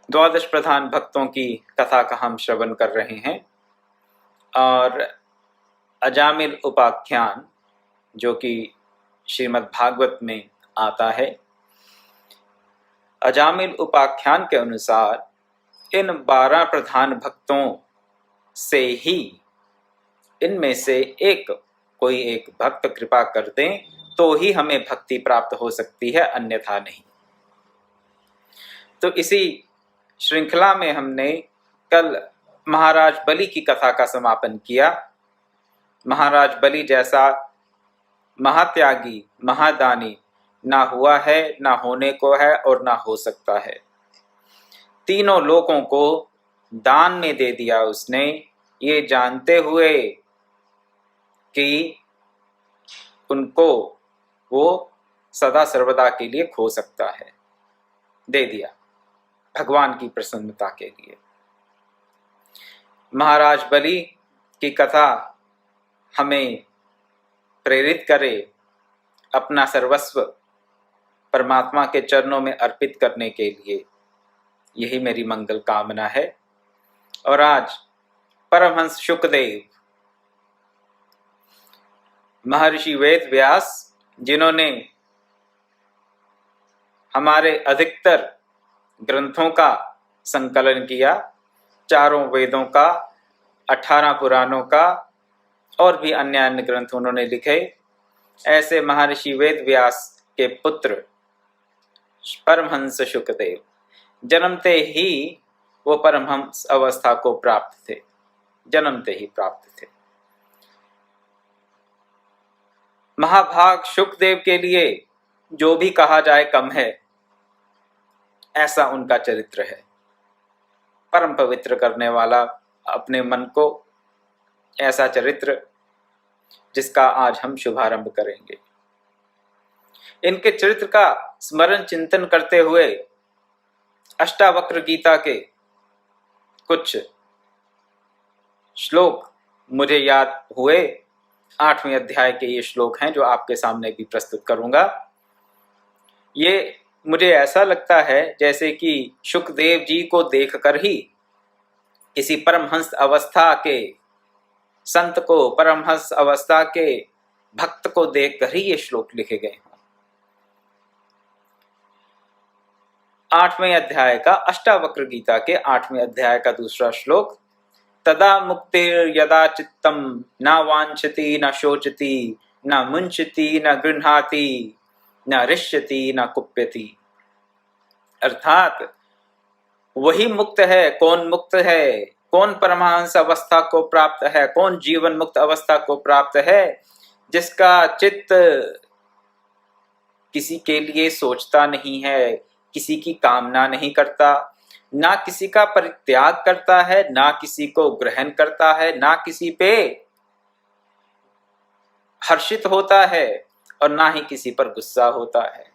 द्वादश प्रधान भक्तों की कथा का हम श्रवण कर रहे हैं और अजामिल उपाख्यान जो कि श्रीमद् भागवत में आता है, अजामिल उपाख्यान के अनुसार इन 12 प्रधान भक्तों से ही इनमें से कोई एक भक्त कृपा कर दें तो ही हमें भक्ति प्राप्त हो सकती है, अन्यथा नहीं। तो इसी श्रृंखला में हमने कल महाराज बलि की कथा का समापन किया। महाराज बलि जैसा महात्यागी महादानी ना हुआ है, ना होने को है और ना हो सकता है। तीनों लोगों को दान में दे दिया उसने, ये जानते हुए कि उनको वो सदा सर्वदा के लिए खो सकता है। दे दिया भगवान की प्रसन्नता के लिए। महाराज बलि की कथा हमें प्रेरित करे अपना सर्वस्व परमात्मा के चरणों में अर्पित करने के लिए, यही मेरी मंगल कामना है। और आज परमहंस शुकदेव महर्षि वेद व्यास, जिन्होंने हमारे अधिकतर ग्रंथों का संकलन किया, चारों वेदों का, 18 पुराणों का और भी अन्य अन्य ग्रंथ उन्होंने लिखे, ऐसे महर्षि वेद व्यास के पुत्र परमहंस शुकदेव जन्मते ही वो परमहंस अवस्था को प्राप्त थे, जन्मते ही प्राप्त थे। महाभाग शुकदेव के लिए जो भी कहा जाए कम है, ऐसा उनका चरित्र है। परम पवित्र करने वाला अपने मन को, ऐसा चरित्र जिसका आज हम शुभारंभ करेंगे। इनके चरित्र का स्मरण चिंतन करते हुए अष्टावक्र गीता के कुछ श्लोक मुझे याद हुए। 8वें अध्याय के ये श्लोक हैं जो आपके सामने भी प्रस्तुत करूंगा। ये मुझे ऐसा लगता है जैसे कि शुकदेव जी को देखकर ही किसी परमहंस अवस्था के संत को, परमहंस अवस्था के भक्त को देखकर ही ये श्लोक लिखे गए हैं। 8वें अध्याय का, अष्टावक्र गीता के 8वें अध्याय का दूसरा श्लोक, तदा मुक्तिर् यदा चित्तम न वांछति न शोचति न मुंचति न गृह्णाति न रिष्यति न कुप्यति। अर्थात वही मुक्त है। कौन मुक्त है? कौन परमहंस अवस्था को प्राप्त है? कौन जीवन मुक्त अवस्था को प्राप्त है? जिसका चित्त किसी के लिए सोचता नहीं है, किसी की कामना नहीं करता, ना किसी का परित्याग करता है, ना किसी को ग्रहण करता है, ना किसी पे हर्षित होता है और ना ही किसी पर गुस्सा होता है।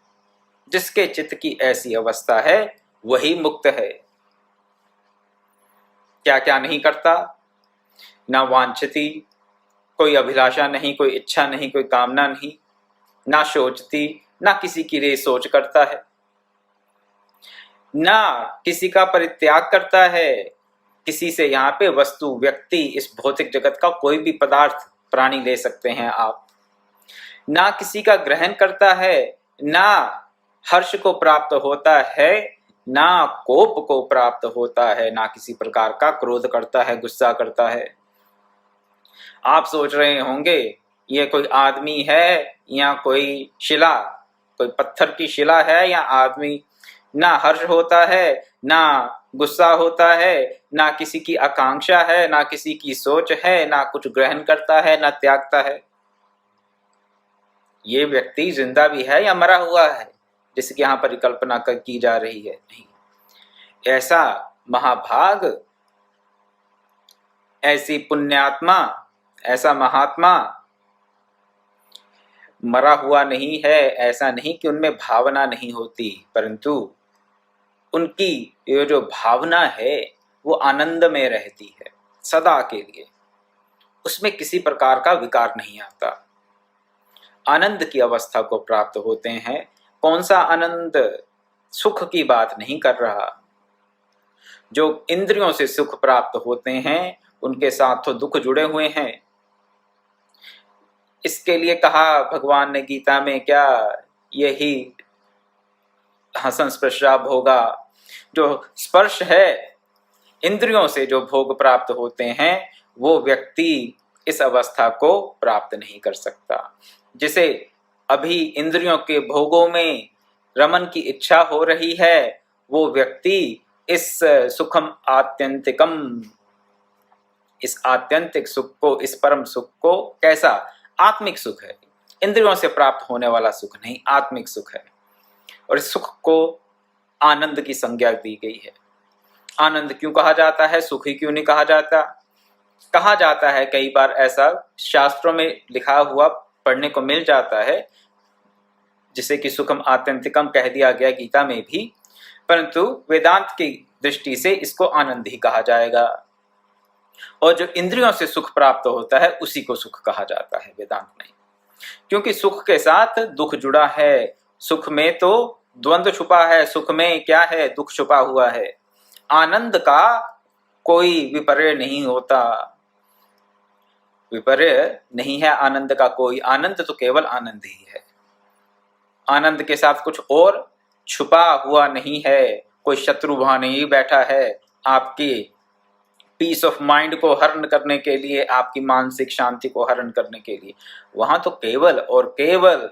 जिसके चित्त की ऐसी अवस्था है वही मुक्त है। क्या क्या नहीं करता? ना वांछती, कोई अभिलाषा नहीं, कोई इच्छा नहीं, कोई कामना नहीं, ना सोचती, ना किसी के लिए सोच करता है, ना किसी का परित्याग करता है। किसी से, यहाँ पे वस्तु, व्यक्ति, इस भौतिक जगत का कोई भी पदार्थ, प्राणी ले सकते हैं आप। ना किसी का ग्रहण करता है, ना हर्ष को प्राप्त होता है, ना कोप को प्राप्त होता है, ना किसी प्रकार का क्रोध करता है, गुस्सा करता है। आप सोच रहे होंगे ये कोई आदमी है या कोई शिला, कोई पत्थर की शिला है या आदमी? ना हर्ष होता है, ना गुस्सा होता है, ना किसी की आकांक्षा है, ना किसी की सोच है, ना कुछ ग्रहण करता है, ना त्यागता है। ये व्यक्ति जिंदा भी है या मरा हुआ है जिसकी यहाँ परिकल्पना की जा रही है? नहीं। ऐसा महाभाग, ऐसी पुण्यात्मा, ऐसा महात्मा मरा हुआ नहीं है। ऐसा नहीं कि उनमें भावना नहीं होती, परंतु उनकी ये जो भावना है वो आनंद में रहती है सदा के लिए। उसमें किसी प्रकार का विकार नहीं आता। आनंद की अवस्था को प्राप्त होते हैं। कौन सा आनंद? सुख की बात नहीं कर रहा, जो इंद्रियों से सुख प्राप्त होते हैं उनके साथ तो दुख जुड़े हुए हैं। इसके लिए कहा भगवान ने गीता में क्या, यही हसन स्पर्शा भोगा, जो स्पर्श है इंद्रियों से जो भोग प्राप्त होते हैं वो व्यक्ति इस अवस्था को प्राप्त नहीं कर सकता। जिसे अभी इंद्रियों के भोगों में रमन की इच्छा हो रही है वो व्यक्ति इस सुखम आत्यंतिकम, इस आत्यंतिक सुख को, इस परम सुख को, कैसा आत्मिक सुख है, इंद्रियों से प्राप्त होने वाला सुख नहीं, आत्मिक सुख है। और इस सुख को आनंद की संज्ञा दी गई है। आनंद क्यों कहा जाता है, सुख ही क्यों नहीं कहा जाता? कहा जाता है कई बार, ऐसा शास्त्रों में लिखा हुआ पढ़ने को मिल जाता है, जिसे कि सुखम आत्यंतिकम कह दिया गया गीता में भी, परंतु वेदांत की दृष्टि से इसको आनंद ही कहा जाएगा। और जो इंद्रियों से सुख प्राप्त होता है उसी को सुख कहा जाता है वेदांत में, क्योंकि सुख के साथ दुख जुड़ा है। सुख में तो द्वंद्व छुपा है, सुख में क्या है, दुख छुपा हुआ है। आनंद का कोई विपर्य नहीं होता, विपर्य नहीं है आनंद का कोई, आनंद तो केवल आनंद ही है। आनंद के साथ कुछ और छुपा हुआ नहीं है, कोई शत्रु वहां नहीं बैठा है आपकी पीस ऑफ माइंड को हरण करने के लिए, आपकी मानसिक शांति को हरण करने के लिए। वहां तो केवल और केवल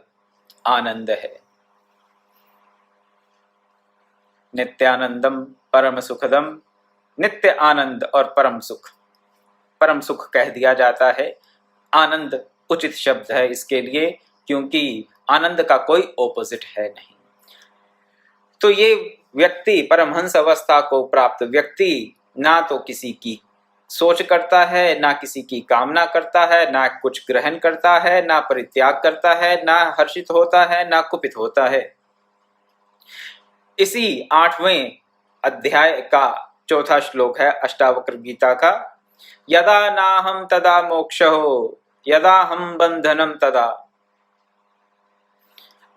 आनंद है। नित्यानंदम परम सुखदम, नित्य आनंद और परम सुख, परम सुख कह दिया जाता है। आनंद उचित शब्द है इसके लिए, क्योंकि आनंद का कोई ऑपोजिट है नहीं। तो ये व्यक्ति, परमहंस अवस्था को प्राप्त व्यक्ति, ना तो किसी की सोच करता है, ना किसी की कामना करता है, ना कुछ ग्रहण करता है, ना परित्याग करता है, ना हर्षित होता है, ना कुपित होता है। इसी 8वें अध्याय का 4था श्लोक है अष्टावक्र गीता का, यदा नाहम तदा मोक्षो यदा हम बंधनम तदा।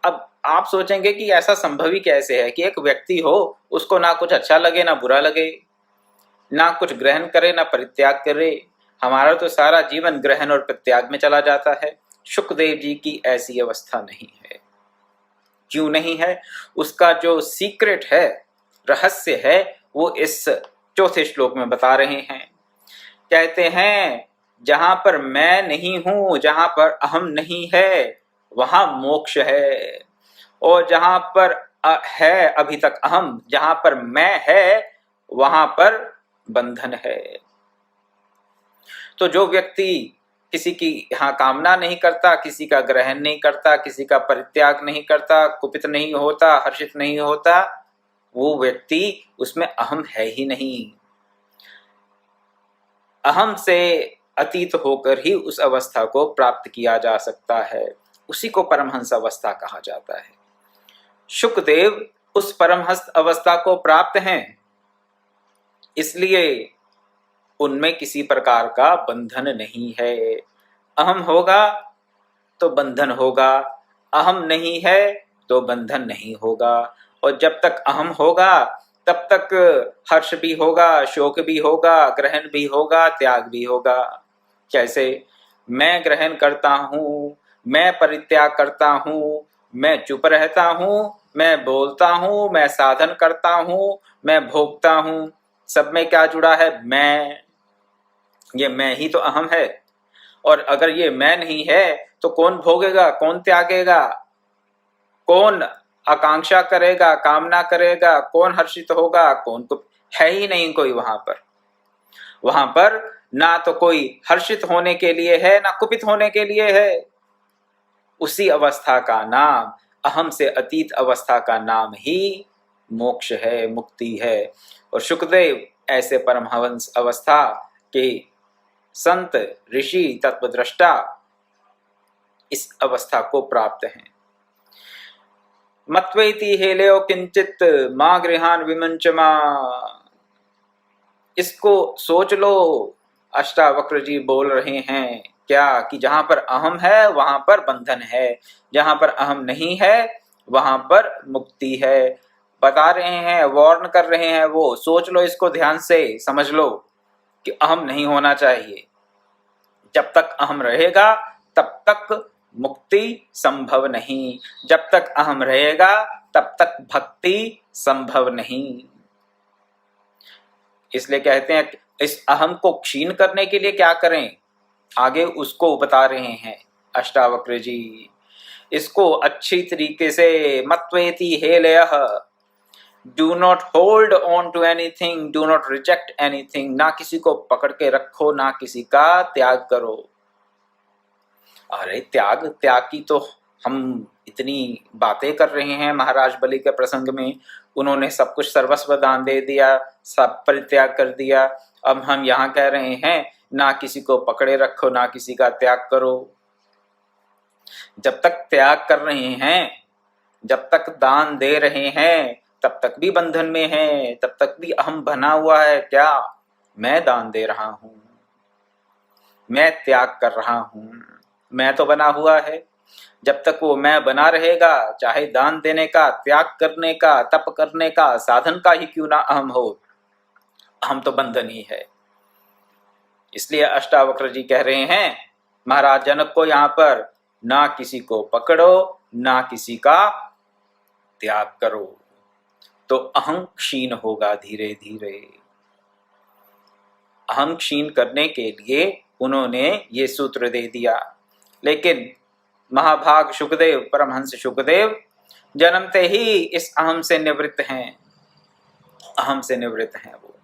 अब आप सोचेंगे कि ऐसा संभव ही कैसे है कि एक व्यक्ति हो, उसको ना कुछ अच्छा लगे ना बुरा लगे, ना कुछ ग्रहण करे ना परित्याग करे। हमारा तो सारा जीवन ग्रहण और प्रत्याग में चला जाता है। शुकदेव जी की ऐसी अवस्था नहीं है। क्यों नहीं है? उसका जो सीक्रेट है, रहस्य है, वो इस 4थे श्लोक में बता रहे हैं। कहते हैं जहां पर मैं नहीं हूं, जहां पर अहम नहीं है, वहां मोक्ष है। और जहां पर है अभी तक अहम, जहां पर मैं है, वहां पर बंधन है। तो जो व्यक्ति किसी की यहाँ कामना नहीं करता, किसी का ग्रहण नहीं करता, किसी का परित्याग नहीं करता, कुपित नहीं होता, हर्षित नहीं होता, वो व्यक्ति, उसमें अहम है ही नहीं। अहम से अतीत होकर ही उस अवस्था को प्राप्त किया जा सकता है। उसी को परमहंस अवस्था कहा जाता है। शुकदेव उस परमहंस अवस्था को प्राप्त हैं, इसलिए उनमें किसी प्रकार का बंधन नहीं है। अहम होगा तो बंधन होगा, अहम नहीं है तो बंधन नहीं होगा। और जब तक अहम होगा तब तक हर्ष भी होगा, शोक भी होगा, ग्रहण भी होगा, त्याग भी होगा। कैसे? मैं ग्रहण करता हूँ, मैं परित्याग करता हूँ, मैं चुप रहता हूँ, मैं बोलता हूँ, मैं साधन करता हूँ, मैं भोगता हूँ, सब में क्या जुड़ा है? मैं। ये मैं ही तो अहम है। और अगर ये मैं नहीं है तो कौन भोगेगा, कौन त्यागेगा, कौन आकांक्षा करेगा, कामना करेगा, कौन हर्षित होगा, कौन को है ही नहीं कोई वहां पर। वहां पर ना तो कोई हर्षित होने के लिए है, ना कुपित होने के लिए है। उसी अवस्था का नाम, अहम से अतीत अवस्था का नाम ही मोक्ष है, मुक्ति है। और शुकदेव ऐसे परमहंस अवस्था के संत, ऋषि, तत्वद्रष्टा इस अवस्था को प्राप्त हैं। मत्वेति हेलेयो किंचित मां गृहान विमंचमा। इसको सोच लो, अष्टावक्र जी बोल रहे हैं क्या कि जहां पर अहम है वहां पर बंधन है, जहां पर अहम नहीं है वहां पर मुक्ति है। बता रहे हैं, वार्न कर रहे हैं, वो सोच लो, इसको ध्यान से समझ लो कि अहम नहीं होना चाहिए। जब तक अहम रहेगा तब तक मुक्ति संभव नहीं, जब तक अहम रहेगा तब तक भक्ति संभव नहीं। इसलिए कहते हैं इस अहम को क्षीण करने के लिए क्या करें, आगे उसको बता रहे हैं अष्टावक्र जी। इसको अच्छी तरीके से मत्वेति हेलयः, do not hold on to anything, do not reject anything, ना किसी को पकड़ के रखो, ना किसी का त्याग करो। अरे त्याग त्याग की तो हम इतनी बातें कर रहे हैं महाराज बलि के प्रसंग में, उन्होंने सब कुछ सर्वस्व दान दे दिया, सब परित्याग कर दिया। अब हम यहाँ कह रहे हैं ना किसी को पकड़े रखो, ना किसी का त्याग करो। जब तक त्याग कर रहे हैं, जब तक दान दे रहे हैं, तब तक भी बंधन में है, तब तक भी अहम बना हुआ है। क्या मैं दान दे रहा हूं, मैं त्याग कर रहा हूं, मैं तो बना हुआ है। जब तक वो मैं बना रहेगा, चाहे दान देने का, त्याग करने का, तप करने का, साधन का ही क्यों ना अहम हो, अहम तो बंधन ही है। इसलिए अष्टावक्र जी कह रहे हैं महाराज जनक को यहां पर, ना किसी को पकड़ो, ना किसी का त्याग करो, तो अहं क्षीण होगा धीरे धीरे। अहं क्षीण करने के लिए उन्होंने ये सूत्र दे दिया। लेकिन महाभाग शुकदेव, परमहंस शुकदेव जन्मते ही इस अहम से निवृत्त हैं, अहम से निवृत्त हैं। वो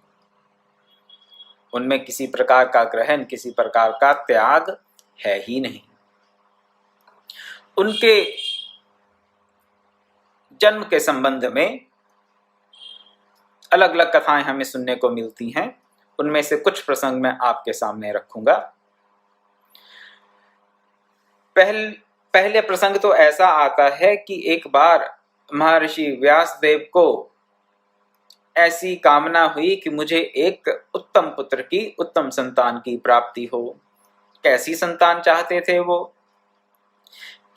उनमें किसी प्रकार का ग्रहण, किसी प्रकार का त्याग है ही नहीं। उनके जन्म के संबंध में अलग अलग कथाएं हमें सुनने को मिलती हैं, उनमें से कुछ प्रसंग मैं आपके सामने रखूंगा। पहले प्रसंग तो ऐसा आता है कि एक बार महर्षि व्यासदेव को ऐसी कामना हुई कि मुझे एक उत्तम पुत्र की, उत्तम संतान की प्राप्ति हो। कैसी संतान चाहते थे वो,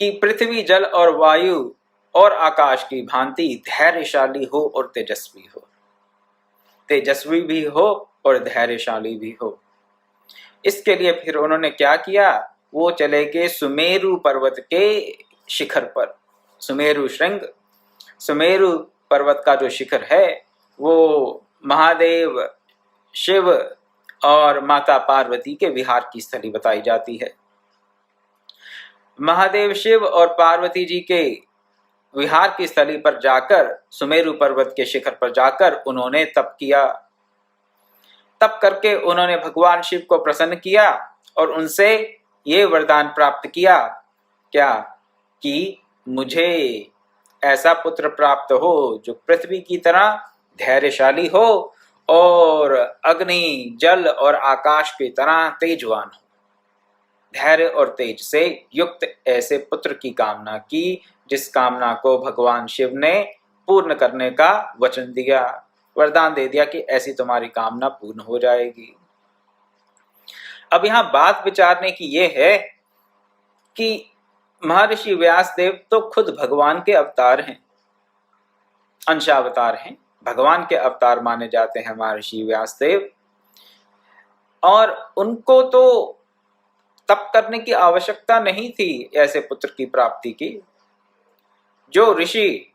कि पृथ्वी, जल और वायु और आकाश की भांति धैर्यशाली हो और तेजस्वी हो, तेजस्वी भी हो और धैर्यशाली भी हो। इसके लिए फिर उन्होंने क्या किया, वो चले गए सुमेरु पर्वत के शिखर पर। सुमेरु श्रृंग, सुमेरु पर्वत का जो शिखर है वो महादेव, शिव और माता पार्वती के विहार की स्थली बताई जाती है। महादेव, शिव और पार्वती जी के विहार की स्थली पर जाकर, सुमेरु पर्वत के शिखर पर जाकर उन्होंने तप किया। तप करके उन्होंने भगवान शिव को प्रसन्न किया और उनसे ये वरदान प्राप्त किया, क्या, कि मुझे ऐसा पुत्र प्राप्त हो जो पृथ्वी की तरह धैर्यशाली हो और अग्नि, जल और आकाश की तरह तेजवान हो। धैर्य और तेज से युक्त ऐसे पुत्र की कामना की, जिस कामना को भगवान शिव ने पूर्ण करने का वचन दिया, वरदान दे दिया कि ऐसी तुम्हारी कामना पूर्ण हो जाएगी। अब यहां बात विचारने की यह है कि महर्षि व्यासदेव तो खुद भगवान के अवतार हैं, अंशावतार हैं, भगवान के अवतार माने जाते हैं महर्षि व्यासदेव, और उनको तो तप करने की आवश्यकता नहीं थी ऐसे पुत्र की प्राप्ति की। जो ऋषि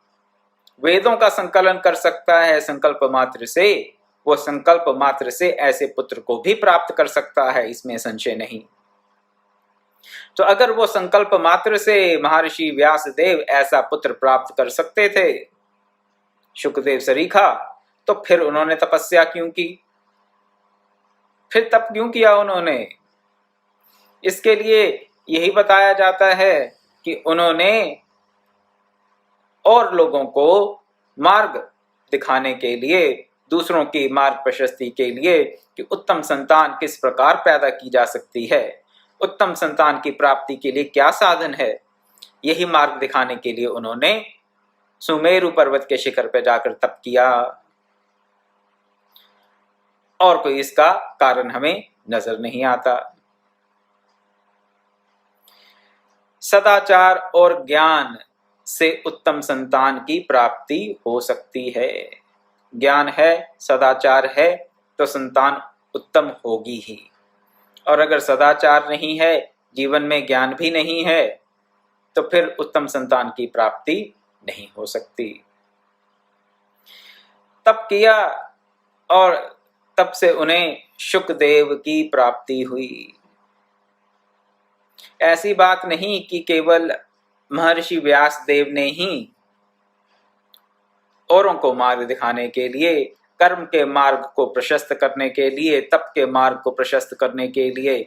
वेदों का संकलन कर सकता है संकल्प मात्र से, वो संकल्प मात्र से ऐसे पुत्र को भी प्राप्त कर सकता है, इसमें संशय नहीं। तो अगर वो संकल्प मात्र से महर्षि व्यासदेव ऐसा पुत्र प्राप्त कर सकते थे, शुकदेव सरीखा, तो फिर उन्होंने तपस्या क्यों की, फिर तप क्यों किया उन्होंने? इसके लिए यही बताया जाता है कि उन्होंने और लोगों को मार्ग दिखाने के लिए, दूसरों की मार्ग प्रशस्ति के लिए, कि उत्तम संतान किस प्रकार पैदा की जा सकती है, उत्तम संतान की प्राप्ति के लिए क्या साधन है, यही मार्ग दिखाने के लिए उन्होंने सुमेरु पर्वत के शिखर पर जाकर तप किया। और कोई इसका कारण हमें नजर नहीं आता। सदाचार और ज्ञान से उत्तम संतान की प्राप्ति हो सकती है। ज्ञान है, सदाचार है, तो संतान उत्तम होगी ही। और अगर सदाचार नहीं है, जीवन में ज्ञान भी नहीं है, तो फिर उत्तम संतान की प्राप्ति नहीं हो सकती। तप किया और तब से उन्हें शुकदेव की प्राप्ति हुई। ऐसी बात नहीं कि केवल महर्षि व्यास देव ने ही औरों को मार्ग दिखाने के लिए, कर्म के मार्ग को प्रशस्त करने के लिए, तप के मार्ग को प्रशस्त करने के लिए,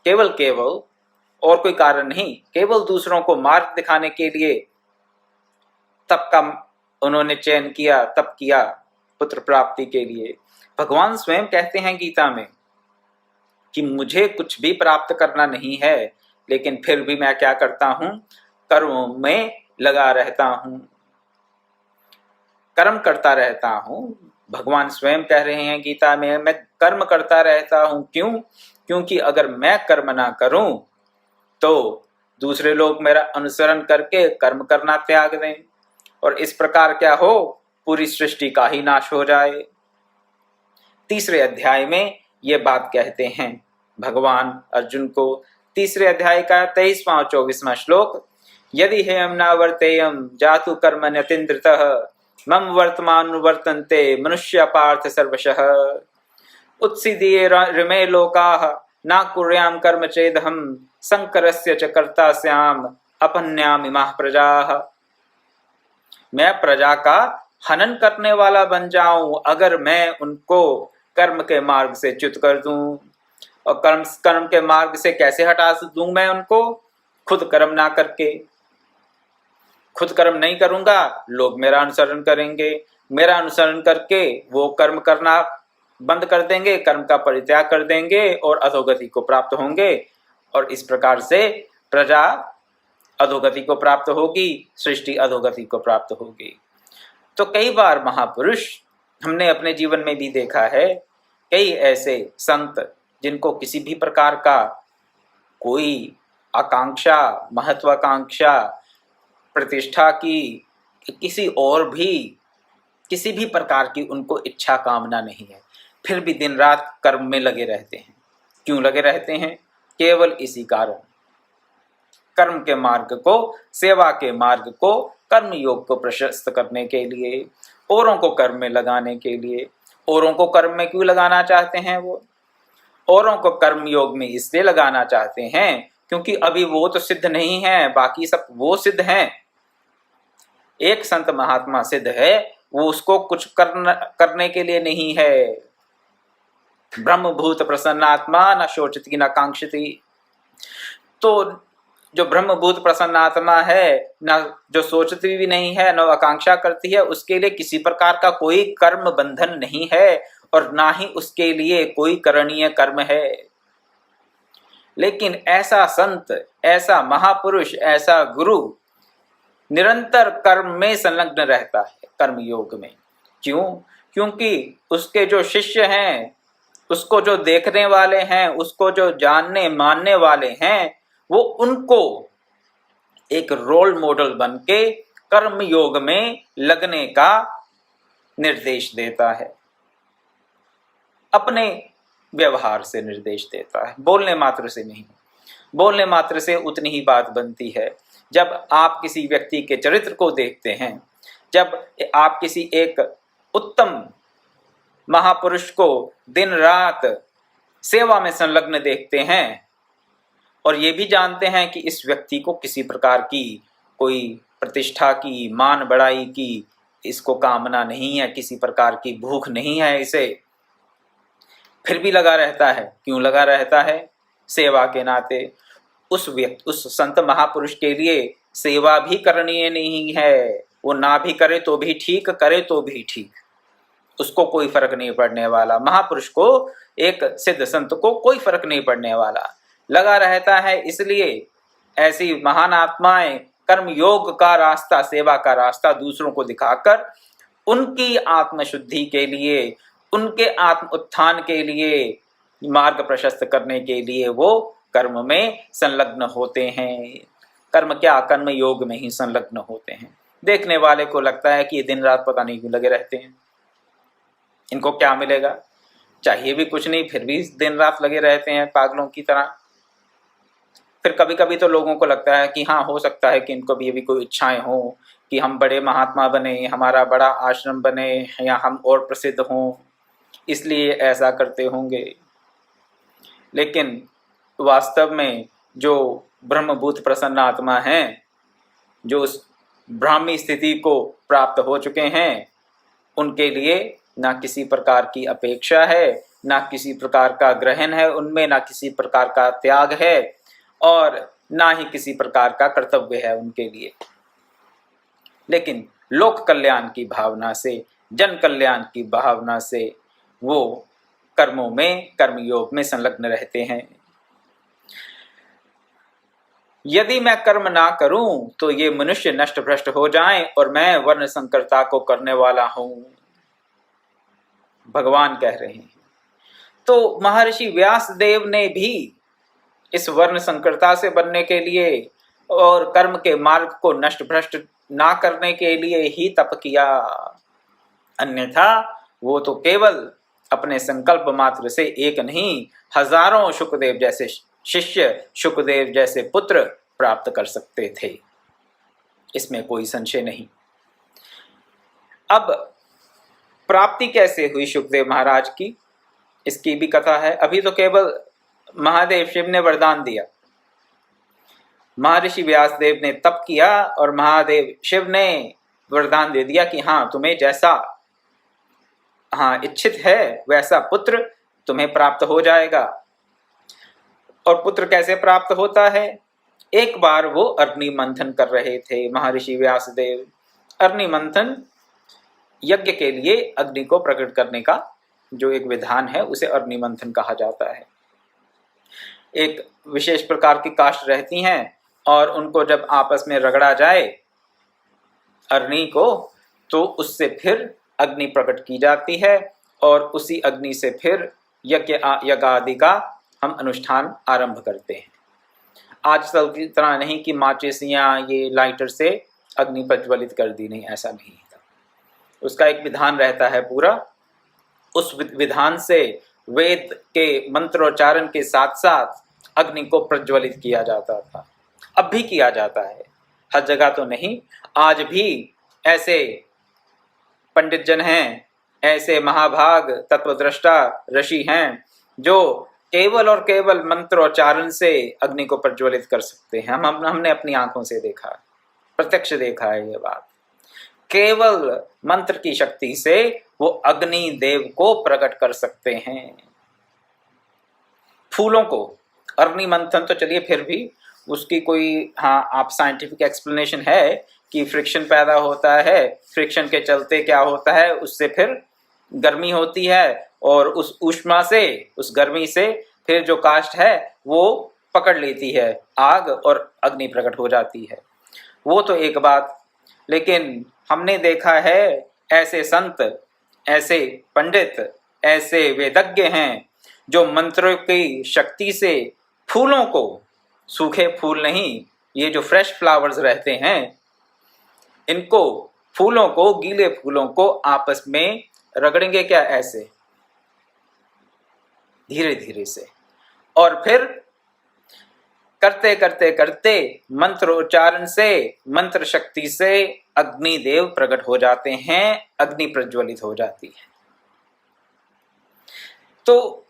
केवल और कोई कारण नहीं, केवल दूसरों को मार्ग दिखाने के लिए तप का उन्होंने चयन किया, तप किया पुत्र प्राप्ति के लिए। भगवान स्वयं कहते हैं गीता में कि मुझे कुछ भी प्राप्त करना नहीं है, लेकिन फिर भी मैं क्या करता हूं, कर्म में लगा रहता हूं, कर्म करता रहता हूं। भगवान स्वयं कह रहे हैं गीता में, मैं कर्म करता रहता हूं। क्यों? क्योंकि अगर मैं कर्म ना करूं तो दूसरे लोग मेरा अनुसरण करके कर्म करना त्याग दें, और इस प्रकार क्या हो, पूरी सृष्टि का ही नाश हो जाए। तीसरे अध्याय में ये बात कहते हैं भगवान अर्जुन को। तीसरे अध्याय का 23वां और 24वां श्लोक, यदि हेयं न वर्तेयं जातु कर्म न्यतिन्द्रितः मम वर्तमान वर्तन्ते मनुष्य पार्थ सर्वशः उत्सीदिये ऋमे लोकाः न कुर्याम कर्म चेदहं संकरस्य च कर्ता स्याम अपन्याम इमाः प्रजाः। मैं प्रजा का हनन करने वाला बन जाऊं अगर मैं उनको कर्म के मार्ग से च्युत कर दूं। और कर्म के मार्ग से कैसे हटा दूं मैं उनको? खुद कर्म ना करके। खुद कर्म नहीं करूंगा, लोग मेरा अनुसरण करेंगे, मेरा अनुसरण करके वो कर्म करना बंद कर देंगे, कर्म का परित्याग कर देंगे और अधोगति को प्राप्त होंगे। और इस प्रकार से प्रजा अधोगति को प्राप्त होगी, सृष्टि अधोगति को प्राप्त होगी। तो कई बार महापुरुष हमने अपने जीवन में भी देखा है, कई ऐसे संत जिनको किसी भी प्रकार का कोई आकांक्षा, महत्वाकांक्षा, प्रतिष्ठा की, किसी और भी किसी भी प्रकार की उनको इच्छा कामना नहीं है, फिर भी दिन रात कर्म में लगे रहते हैं। क्यों लगे रहते हैं? केवल इसी कारण, कर्म के मार्ग को, सेवा के मार्ग को, कर्म योग को प्रशस्त करने के लिए, औरों को कर्म में लगाने के लिए। औरों को कर्म में क्यों लगाना चाहते हैं? वो औरों को कर्म योग में इसलिए लगाना चाहते हैं क्योंकि अभी वो तो सिद्ध नहीं है, बाकी सब वो सिद्ध हैं। एक संत महात्मा सिद्ध है, वो उसको कुछ करने के लिए नहीं है। ब्रह्मभूत प्रसन्नात्मा न शोचती न कांक्षती। तो जो ब्रह्मभूत प्रसन्नात्मा है, न जो सोचती भी नहीं है, न आकांक्षा करती है, उसके लिए किसी प्रकार का कोई कर्म बंधन नहीं है और ना ही उसके लिए कोई करणीय कर्म है। लेकिन ऐसा संत, ऐसा महापुरुष, ऐसा गुरु निरंतर कर्म में संलग्न रहता है, कर्म योग में। क्यों? क्योंकि उसके जो शिष्य हैं, उसको जो देखने वाले हैं, उसको जो जानने मानने वाले हैं, वो उनको एक रोल मॉडल बन के कर्म योग में लगने का निर्देश देता है, अपने व्यवहार से निर्देश देता है, बोलने मात्र से नहीं। बोलने मात्र से उतनी ही बात बनती है। जब आप किसी व्यक्ति के चरित्र को देखते हैं, जब आप किसी एक उत्तम महापुरुष को दिन रात सेवा में संलग्न देखते हैं और ये भी जानते हैं कि इस व्यक्ति को किसी प्रकार की कोई प्रतिष्ठा की, मान बढ़ाई की इसको कामना नहीं है, किसी प्रकार की भूख नहीं है इसे, फिर भी लगा रहता है। क्यों लगा रहता है? सेवा के नाते। उस संत महापुरुष के लिए सेवा भी करनी नहीं है, वो ना भी करे तो भी ठीक, करे तो भी ठीक, उसको कोई फर्क नहीं पड़ने वाला। महापुरुष को, एक सिद्ध संत को कोई फर्क नहीं पड़ने वाला, लगा रहता है। इसलिए ऐसी महान आत्माएं कर्म योग का रास्ता, सेवा का रास्ता दूसरों को दिखाकर उनकी आत्मशुद्धि के लिए, उनके आत्म उत्थान के लिए, मार्ग प्रशस्त करने के लिए वो कर्म में संलग्न होते हैं। कर्म क्या, कर्म योग में ही संलग्न होते हैं। देखने वाले को लगता है कि ये दिन रात पता नहीं क्यों लगे रहते हैं, इनको क्या मिलेगा, चाहिए भी कुछ नहीं फिर भी दिन रात लगे रहते हैं पागलों की तरह। फिर कभी कभी तो लोगों को लगता है कि हाँ, हो सकता है कि इनको भी अभी कोई इच्छाएं हों कि हम बड़े महात्मा बने, हमारा बड़ा आश्रम बने, या हम और प्रसिद्ध हों, इसलिए ऐसा करते होंगे। लेकिन वास्तव में जो ब्रह्मभूत प्रसन्न आत्मा हैं, जो उस ब्राह्मी स्थिति को प्राप्त हो चुके हैं, उनके लिए ना किसी प्रकार की अपेक्षा है, ना किसी प्रकार का ग्रहण है उनमें, ना किसी प्रकार का त्याग है, और ना ही किसी प्रकार का कर्तव्य है उनके लिए। लेकिन लोक कल्याण की भावना से, जन कल्याण की भावना से वो कर्मों में, कर्मयोग में संलग्न रहते हैं। यदि मैं कर्म ना करूं तो ये मनुष्य नष्ट भ्रष्ट हो जाएं और मैं वर्ण संकरता को करने वाला हूं, भगवान कह रहे हैं। तो महर्षि व्यासदेव ने भी इस वर्ण संकरता से बनने के लिए और कर्म के मार्ग को नष्ट भ्रष्ट ना करने के लिए ही तप किया, अन्यथा वो तो केवल अपने संकल्प मात्र से एक नहीं, हजारों शुकदेव जैसे शिष्य, शुकदेव जैसे पुत्र प्राप्त कर सकते थे, इसमें कोई संशय नहीं। अब प्राप्ति कैसे हुई शुकदेव महाराज की, इसकी भी कथा है। अभी तो केवल महादेव शिव ने वरदान दिया, महर्षि व्यासदेव ने तप किया और महादेव शिव ने वरदान दे दिया कि हाँ, तुम्हें जैसा इच्छित है वैसा पुत्र तुम्हें प्राप्त हो जाएगा। और पुत्र कैसे प्राप्त होता है? एक बार वो अग्नि मंथन कर रहे थे महर्षि व्यासदेव। अग्नि मंथन यज्ञ के लिए अग्नि को प्रकट करने का जो एक विधान है उसे अग्नि मंथन कहा जाता है। एक विशेष प्रकार की काष्ठ रहती हैं और उनको जब आपस में रगड़ा जाए अग्नि को, तो उससे फिर अग्नि प्रकट की जाती है और उसी अग्नि से फिर यज्ञ आदि का हम अनुष्ठान आरंभ करते हैं। आजकल की तरह नहीं कि माचिसियाँ ये लाइटर से अग्नि प्रज्वलित कर दी, नहीं, ऐसा नहीं था। उसका एक विधान रहता है पूरा। उस विधान से वेद के मंत्रोच्चारण के साथ साथ अग्नि को प्रज्वलित किया जाता था। अब भी किया जाता है, हर जगह तो नहीं। आज भी ऐसे पंडित जन हैं, ऐसे महाभाग तत्वद्रष्टा ऋषि हैं जो केवल और केवल मंत्रोच्चारण से अग्नि को प्रज्वलित कर सकते हैं। हमने अपनी आंखों से देखा, प्रत्यक्ष देखा है ये बात। केवल मंत्र की शक्ति से वो अग्नि देव को प्रकट कर सकते हैं। फूलों को अग्नि मंथन तो चलिए फिर भी उसकी कोई आप साइंटिफिक एक्सप्लेनेशन है कि फ्रिक्शन पैदा होता है, फ्रिक्शन के चलते क्या होता है, उससे फिर गर्मी होती है और उस ऊष्मा से, उस गर्मी से फिर जो काष्ठ है वो पकड़ लेती है आग और अग्नि प्रकट हो जाती है। वो तो एक बात। लेकिन हमने देखा है ऐसे संत, ऐसे पंडित, ऐसे वेदज्ञ हैं जो मंत्रों की शक्ति से फूलों को, सूखे फूल नहीं, ये जो फ्रेश फ्लावर्स रहते हैं, इनको, फूलों को, गीले फूलों को आपस में रगड़ेंगे क्या, ऐसे धीरे धीरे से, और फिर करते करते करते मंत्रोच्चारण से, मंत्र शक्ति से अग्निदेव प्रकट हो जाते हैं, अग्नि प्रज्वलित हो जाती है। तो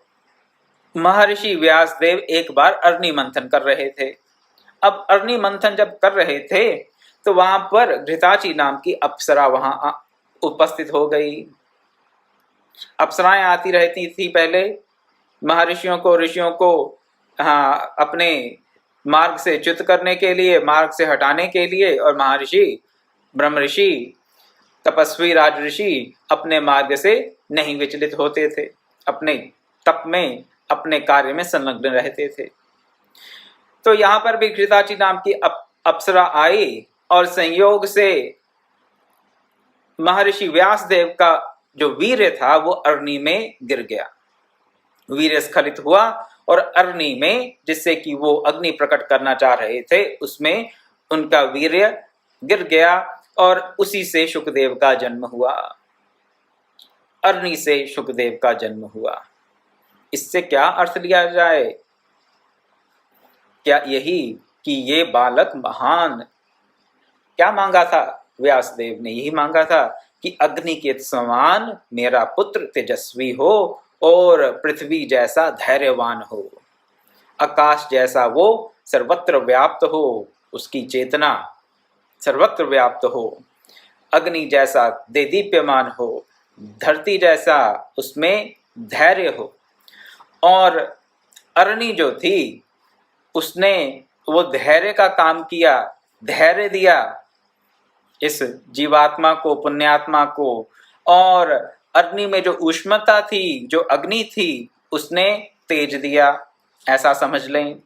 महर्षि व्यासदेव एक बार अग्नि मंथन कर रहे थे। अब अग्नि मंथन जब कर रहे थे तो वहां पर घृताची नाम की अप्सरा वहां उपस्थित हो गई। अप्सराएं आती रहती थी पहले महर्षियों को, ऋषियों को अपने मार्ग से च्युत करने के लिए, मार्ग से हटाने के लिए, और महर्षि, ब्रह्म ऋषि, तपस्वी राज ऋषि अपने मार्ग से नहीं विचलित होते थे, अपने तप में, अपने कार्य में संलग्न रहते थे। तो यहाँ पर भी घृताची नाम की अप्सरा आई और संयोग से महर्षि व्यासदेव का जो वीर्य था वो अग्नि में गिर गया, वीर्य स्खलित हुआ और अग्नि में, जिससे कि वो अग्नि प्रकट करना चाह रहे थे, उसमें उनका वीर्य गिर गया और उसी से शुकदेव का जन्म हुआ। अरणी से शुकदेव का जन्म हुआ। इससे क्या अर्थ लिया जाए? क्या यही कि ये बालक महान? क्या मांगा था व्यासदेव ने? यही मांगा था कि अग्नि के समान मेरा पुत्र तेजस्वी हो और पृथ्वी जैसा धैर्यवान हो, आकाश जैसा वो सर्वत्र व्याप्त हो, उसकी चेतना सर्वत्र व्याप्त हो, अग्नि जैसा देदीप्यमान हो, धरती जैसा उसमें धैर्य हो। और अरणी जो थी उसने वो धैर्य का काम किया, धैर्य दिया इस जीवात्मा को, पुण्यात्मा को। और अग्नि में जो ऊष्मता थी, जो अग्नि थी, उसने तेज दिया, ऐसा समझ लें।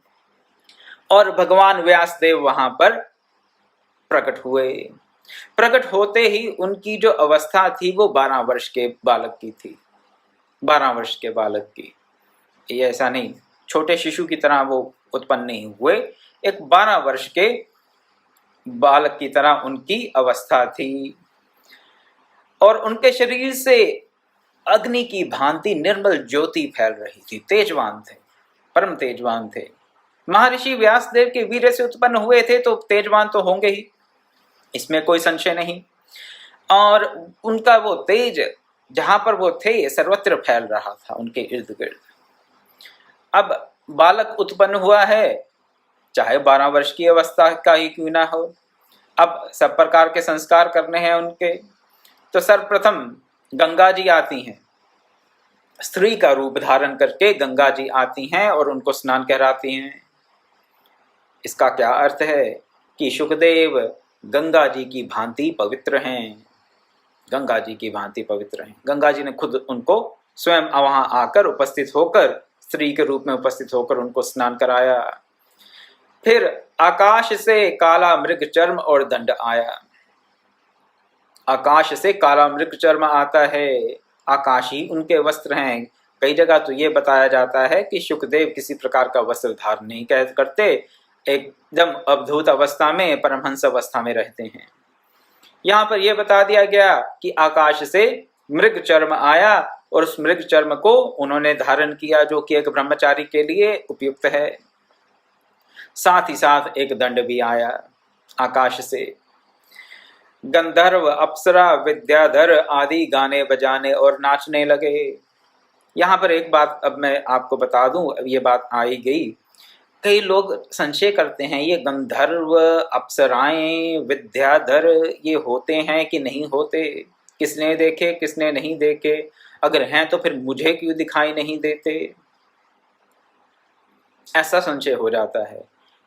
और भगवान व्यासदेव वहां पर प्रकट हुए। प्रकट होते ही उनकी जो अवस्था थी वो 12 वर्ष के बालक की थी। 12 वर्ष के बालक की, ये ऐसा नहीं छोटे शिशु की तरह वो उत्पन्न नहीं हुए, एक 12 वर्ष के बालक की तरह उनकी अवस्था थी। और उनके शरीर से अग्नि की भांति निर्मल ज्योति फैल रही थी। तेजवान थे, परम तेजवान थे। महर्षि व्यासदेव के वीर्य से उत्पन्न हुए थे तो तेजवान तो होंगे ही, इसमें कोई संशय नहीं। और उनका वो तेज जहां पर वो थे सर्वत्र फैल रहा था उनके इर्द गिर्द। अब बालक उत्पन्न हुआ है, चाहे 12 वर्ष की अवस्था का ही क्यों ना हो, अब सब प्रकार के संस्कार करने हैं उनके। तो सर्वप्रथम गंगा जी आती हैं, स्त्री का रूप धारण करके गंगा जी आती हैं और उनको स्नान कराती हैं। इसका क्या अर्थ है? कि शुकदेव गंगा जी की भांति पवित्र हैं, गंगा जी की भांति पवित्र हैं। गंगा जी ने खुद उनको स्वयं वहां आकर उपस्थित होकर, स्त्री के रूप में उपस्थित होकर उनको स्नान कराया। फिर आकाश से काला मृग चर्म और दंड आया। आकाश से काला मृग चर्म आता है, आकाश ही उनके वस्त्र हैं। कई जगह तो ये बताया जाता है कि शुकदेव किसी प्रकार का वस्त्र धारण नहीं करते, एकदम अवधूत अवस्था में, परमहंस अवस्था में रहते हैं। यहाँ पर यह बता दिया गया कि आकाश से मृग चर्म आया और उस मृग चर्म को उन्होंने धारण किया, जो कि एक ब्रह्मचारी के लिए उपयुक्त है। साथ ही साथ एक दंड भी आया आकाश से। गंधर्व, अप्सरा, विद्याधर आदि गाने बजाने और नाचने लगे। यहाँ पर एक बात अब मैं आपको बता दूं, अब ये बात आई गई, कई लोग संशय करते हैं ये गंधर्व, अप्सराएं, विद्याधर ये होते हैं कि नहीं होते, किसने देखे किसने नहीं देखे, अगर हैं तो फिर मुझे क्यों दिखाई नहीं देते। ऐसा संशय हो जाता है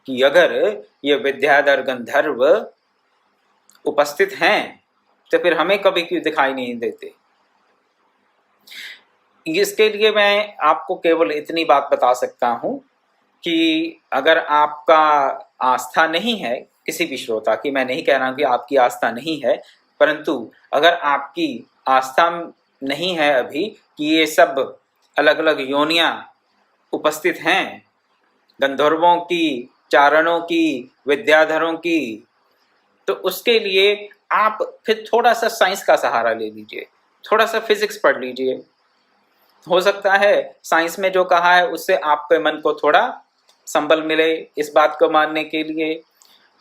कि अगर ये विद्याधर गंधर्व उपस्थित हैं तो फिर हमें कभी क्यों दिखाई नहीं देते। इसके लिए मैं आपको केवल इतनी बात बता सकता हूं कि अगर आपका आस्था नहीं है, किसी भी श्रोता की, मैं नहीं कह रहा हूं कि आपकी आस्था नहीं है, परंतु अगर आपकी आस्था नहीं है अभी कि ये सब अलग अलग योनियां उपस्थित हैं, गंधर्वों की, चारणों की, विद्याधरों की, तो उसके लिए आप फिर थोड़ा सा साइंस का सहारा ले लीजिए, थोड़ा सा फिजिक्स पढ़ लीजिए। हो सकता है साइंस में जो कहा है उससे आपके मन को थोड़ा संबल मिले इस बात को मानने के लिए।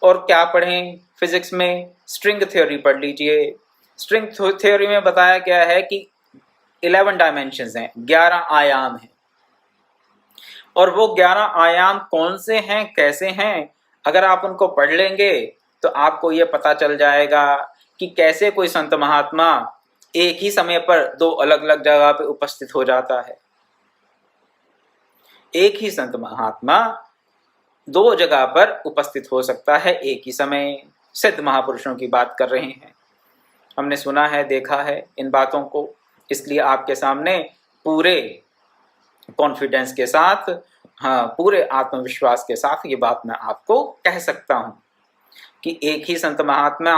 और क्या पढ़ें? फिजिक्स में स्ट्रिंग थ्योरी पढ़ लीजिए। स्ट्रिंग थ्योरी में बताया गया है कि 11 डायमेंशंस हैं, 11 आयाम हैं। और वो 11 आयाम कौन से हैं, कैसे हैं, अगर आप उनको पढ़ लेंगे तो आपको ये पता चल जाएगा कि कैसे कोई संत महात्मा एक ही समय पर 2 अलग अलग जगह पे उपस्थित हो जाता है। एक ही संत महात्मा 2 जगह पर उपस्थित हो सकता है एक ही समय। सिद्ध महापुरुषों की बात कर रहे हैं, हमने सुना है, देखा है इन बातों को, इसलिए आपके सामने पूरे कॉन्फिडेंस के साथ, हाँ, पूरे आत्मविश्वास के साथ ये बात मैं आपको कह सकता हूं कि एक ही संत महात्मा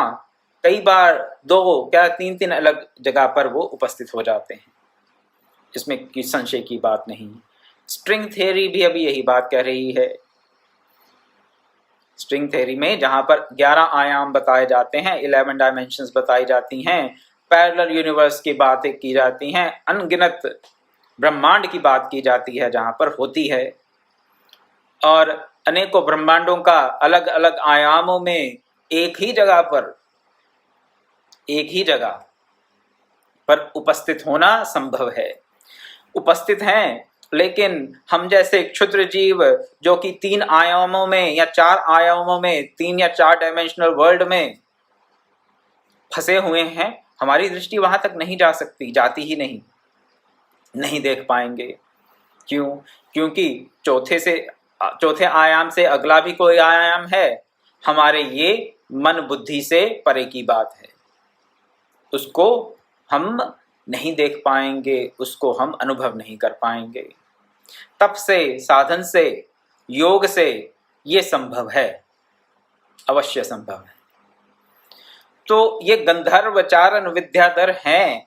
कई बार 2 क्या 3 अलग जगह पर वो उपस्थित हो जाते हैं, इसमें किसी संशय की बात नहीं। स्ट्रिंग थ्योरी भी अभी यही बात कह रही है। स्ट्रिंग थ्योरी में जहां पर 11 आयाम बताए जाते हैं, 11 डायमेंशंस बताई जाती हैं, पैरेलल यूनिवर्स की बातें की जाती हैं, अनगिनत ब्रह्मांड की बात की जाती है जहां पर होती है, और अनेकों ब्रह्मांडों का अलग अलग आयामों में एक ही जगह पर उपस्थित होना संभव है। उपस्थित हैं, लेकिन हम जैसे क्षुद्र जीव जो कि 3 आयामों में या 4 आयामों में, 3 या 4 डायमेंशनल वर्ल्ड में फंसे हुए हैं, हमारी दृष्टि वहां तक नहीं जा सकती, जाती ही नहीं देख पाएंगे। क्यों? क्योंकि चौथे आयाम से अगला भी कोई आयाम है, हमारे ये मन बुद्धि से परे की बात है, उसको हम नहीं देख पाएंगे, उसको हम अनुभव नहीं कर पाएंगे। तप से, साधन से, योग से ये संभव है, अवश्य संभव है। तो ये गंधर्व चारण विद्याधर हैं,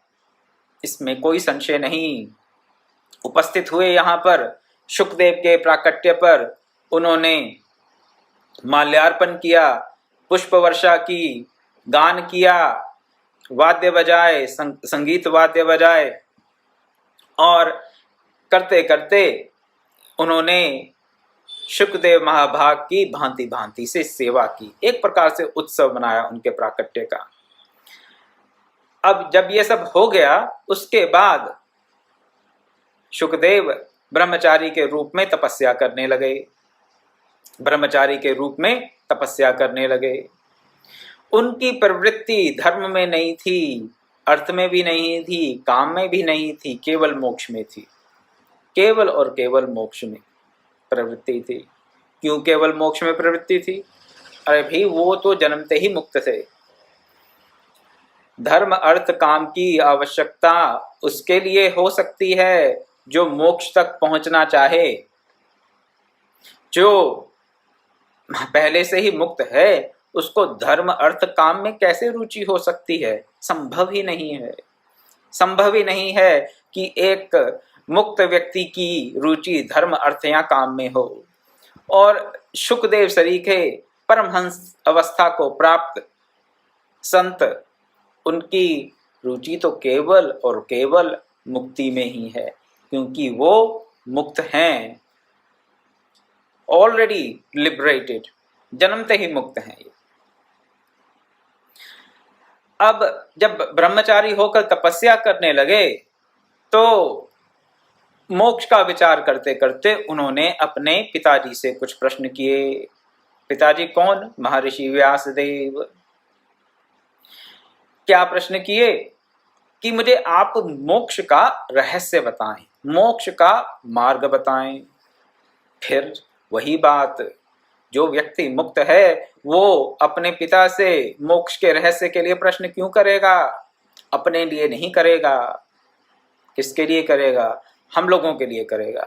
इसमें कोई संशय नहीं। उपस्थित हुए यहाँ पर शुकदेव के प्राकट्य पर, उन्होंने माल्यार्पण किया, पुष्प वर्षा की, गान किया, वाद्य बजाए, संगीत वाद्य बजाए, और करते करते उन्होंने शुकदेव महाभाग की भांति भांति से सेवा की, एक प्रकार से उत्सव मनाया उनके प्राकट्य का। अब जब ये सब हो गया, उसके बाद शुकदेव ब्रह्मचारी के रूप में तपस्या करने लगे, ब्रह्मचारी के रूप में तपस्या करने लगे। उनकी प्रवृत्ति धर्म में नहीं थी, अर्थ में भी नहीं थी, काम में भी नहीं थी, केवल मोक्ष में थी, केवल और केवल मोक्ष में प्रवृत्ति थी। क्यों केवल मोक्ष में प्रवृत्ति थी? अरे भाई, वो तो जन्मते ही मुक्त थे। धर्म अर्थ काम की आवश्यकता उसके लिए हो सकती है जो मोक्ष तक पहुंचना चाहे। जो पहले से ही मुक्त है, उसको धर्म अर्थ काम में कैसे रुचि हो सकती है? संभव ही नहीं है। संभव ही नहीं है कि एक मुक्त व्यक्ति की रुचि धर्म अर्थ या काम में हो। और शुकदेव सरीखे परमहंस अवस्था को प्राप्त संत, उनकी रुचि तो केवल और केवल मुक्ति में ही है, क्योंकि वो मुक्त हैं, ऑलरेडी लिबरेटेड, जन्मते ही मुक्त हैं ये। अब जब ब्रह्मचारी होकर तपस्या करने लगे, तो मोक्ष का विचार करते करते उन्होंने अपने पिताजी से कुछ प्रश्न किए। पिताजी कौन? महर्षि व्यासदेव। क्या प्रश्न किए? कि मुझे आप मोक्ष का रहस्य बताएं, मोक्ष का मार्ग बताएं। फिर वही बात, जो व्यक्ति मुक्त है वो अपने पिता से मोक्ष के रहस्य के लिए प्रश्न क्यों करेगा? अपने लिए नहीं करेगा। किसके लिए करेगा? हम लोगों के लिए करेगा।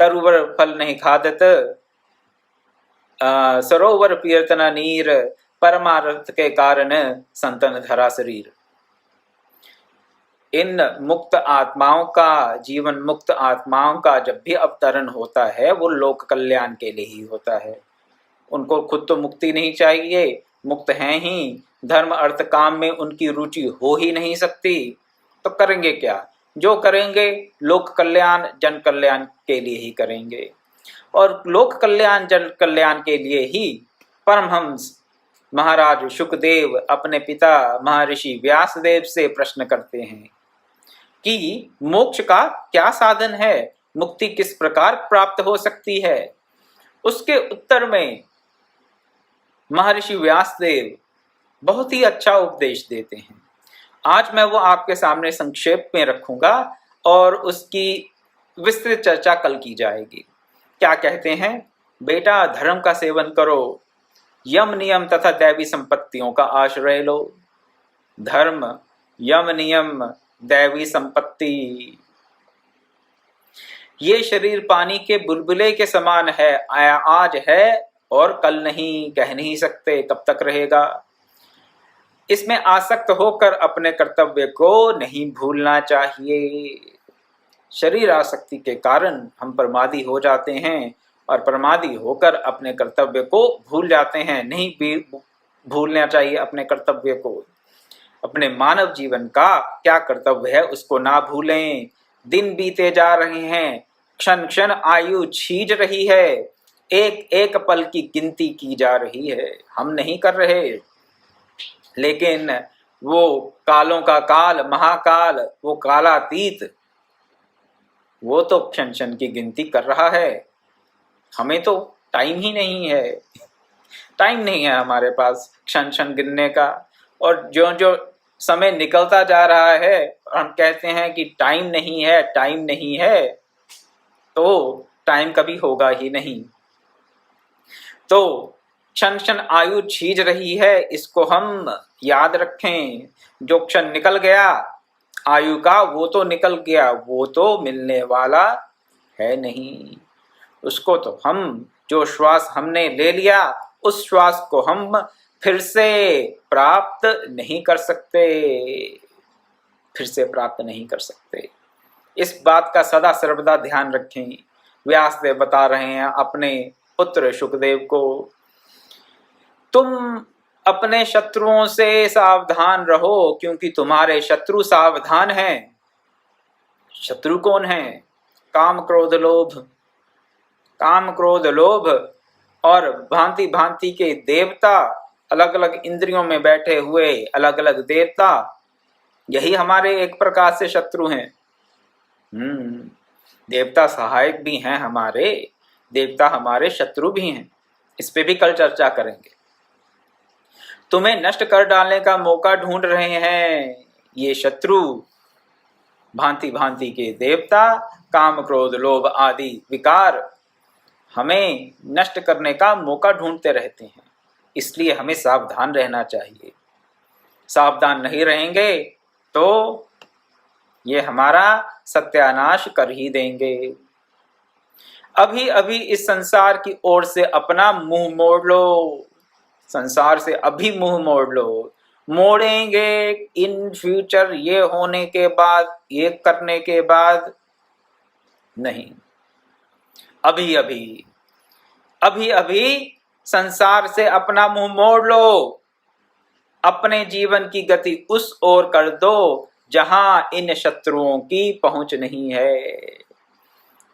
तरुवर फल नहीं खादत, सरोवर पीरतना नीर, परमार्थ के कारण संतन धरा शरीर। इन मुक्त आत्माओं का, जीवन मुक्त आत्माओं का जब भी अवतरण होता है, वो लोक कल्याण के लिए ही होता है। उनको खुद तो मुक्ति नहीं चाहिए, मुक्त हैं ही, धर्म अर्थ काम में उनकी रुचि हो ही नहीं सकती, तो करेंगे क्या? जो करेंगे लोक कल्याण जन कल्याण के लिए ही करेंगे। और लोक कल्याण जन कल्याण के लिए ही परमहंस महाराज शुकदेव अपने पिता महर्षि व्यासदेव से प्रश्न करते हैं कि मोक्ष का क्या साधन है, मुक्ति किस प्रकार प्राप्त हो सकती है। उसके उत्तर में महर्षि व्यासदेव बहुत ही अच्छा उपदेश देते हैं। आज मैं वो आपके सामने संक्षेप में रखूंगा और उसकी विस्तृत चर्चा कल की जाएगी। क्या कहते हैं? बेटा, धर्म का सेवन करो, यम नियम तथा दैवी संपत्तियों का आश्रय लो। धर्म, यम नियम, दैवी संपत्ति। ये शरीर पानी के बुलबुले के समान है, आज है और कल नहीं, कह नहीं सकते कब तक रहेगा। इसमें आसक्त होकर अपने कर्तव्य को नहीं भूलना चाहिए। शरीर आसक्ति के कारण हम प्रमादी हो जाते हैं और प्रमादी होकर अपने कर्तव्य को भूल जाते हैं। नहीं भी भूलना चाहिए अपने कर्तव्य को। अपने मानव जीवन का क्या कर्तव्य है उसको ना भूलें। दिन बीते जा रहे हैं, क्षण क्षण आयु छीज रही है, एक एक पल की गिनती की जा रही है। हम नहीं कर रहे, लेकिन वो कालों का काल, महाकाल, वो कालातीत, वो तो क्षण क्षण की गिनती कर रहा है। हमें तो टाइम ही नहीं है, टाइम नहीं है हमारे पास क्षण क्षण गिनने का। और जो जो समय निकलता जा रहा है, हम कहते हैं कि टाइम नहीं है, टाइम नहीं है, तो टाइम कभी होगा ही नहीं। तो क्षण क्षण आयु छीज रही है, इसको हम याद रखें। जो क्षण निकल गया आयु का, वो तो निकल गया, वो तो मिलने वाला है नहीं। उसको तो हम, जो श्वास हमने ले लिया, उस श्वास को हम फिर से प्राप्त नहीं कर सकते, फिर से प्राप्त नहीं कर सकते। इस बात का सदा सर्वदा ध्यान रखें। व्यासदेव बता रहे हैं अपने पुत्र शुकदेव को, तुम अपने शत्रुओं से सावधान रहो, क्योंकि तुम्हारे शत्रु सावधान हैं। शत्रु कौन है? काम क्रोध लोभ। काम क्रोध लोभ और भांति भांति के देवता, अलग अलग इंद्रियों में बैठे हुए अलग अलग देवता, यही हमारे एक प्रकार से शत्रु हैं। देवता सहायक भी हैं हमारे, देवता हमारे शत्रु भी हैं। इस पे भी कल चर्चा करेंगे। तुम्हें नष्ट कर डालने का मौका ढूंढ रहे हैं ये शत्रु, भांति भांति के देवता, काम क्रोध लोभ आदि विकार हमें नष्ट करने का मौका ढूंढते रहते हैं। इसलिए हमें सावधान रहना चाहिए। सावधान नहीं रहेंगे तो ये हमारा सत्यानाश कर ही देंगे। अभी अभी इस संसार की ओर से अपना मुंह मोड़ लो। संसार से अभी मुंह मोड़ लो। मोड़ेंगे इन फ्यूचर, ये होने के बाद, ये करने के बाद नहीं। अभी अभी, अभी अभी संसार से अपना मुंह मोड़ लो। अपने जीवन की गति उस ओर कर दो जहां इन शत्रुओं की पहुंच नहीं है।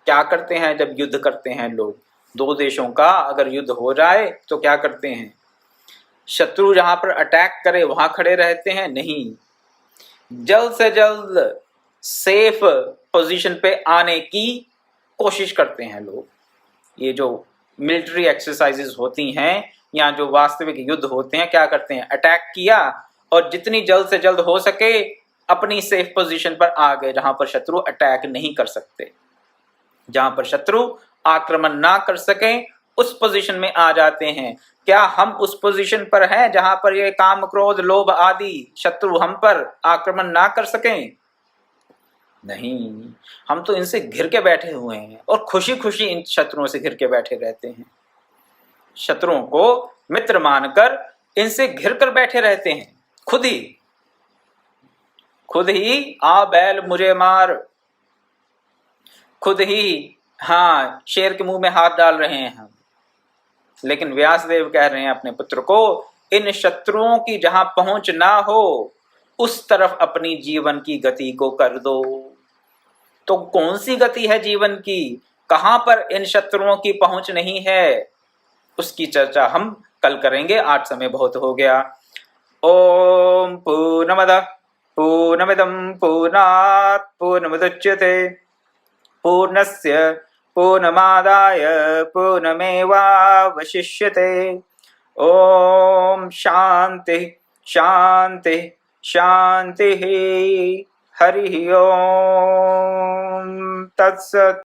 क्या करते हैं जब युद्ध करते हैं लोग? दो देशों का अगर युद्ध हो जाए तो क्या करते हैं? शत्रु जहां पर अटैक करे वहां खड़े रहते हैं? नहीं, जल्द से जल्द सेफ पोजीशन पे आने की कोशिश करते हैं लोग। ये जो मिलिट्री एक्सरसाइजेस होती हैं या जो वास्तविक युद्ध होते हैं, क्या करते हैं? अटैक किया और जितनी जल्द से जल्द हो सके अपनी सेफ पोजीशन पर आ गए, जहां पर शत्रु अटैक नहीं कर सकते, जहां पर शत्रु आक्रमण ना कर सके, उस पोजीशन में आ जाते हैं। क्या हम उस पोजीशन पर हैं जहां पर ये काम क्रोध लोभ आदि शत्रु हम पर आक्रमण ना कर सकें? नहीं, हम तो इनसे घिर के बैठे हुए हैं और खुशी खुशी इन शत्रुओं से घिर के बैठे रहते हैं। शत्रुओं को मित्र मानकर इनसे घिर कर बैठे रहते हैं। खुद ही आ बैल मुझे मार, खुद ही हाँ शेर के मुंह में हाथ डाल रहे हैं हम। लेकिन व्यासदेव कह रहे हैं अपने पुत्र को, इन शत्रुओं की जहां पहुंच ना हो उस तरफ अपनी जीवन की गति को कर दो। तो कौन सी गति है जीवन की? कहां पर इन शत्रुओं की पहुंच नहीं है? उसकी चर्चा हम कल करेंगे, आज समय बहुत हो गया। ओम पूर्णमदः पूर्णमिदं पूर्णात् पूर्णमुदच्यते पूर्णस्य पूर्णमादाय पूर्णमेवावशिष्यते। ओम शांति शांति शांति। हरि ओम तत्सत्।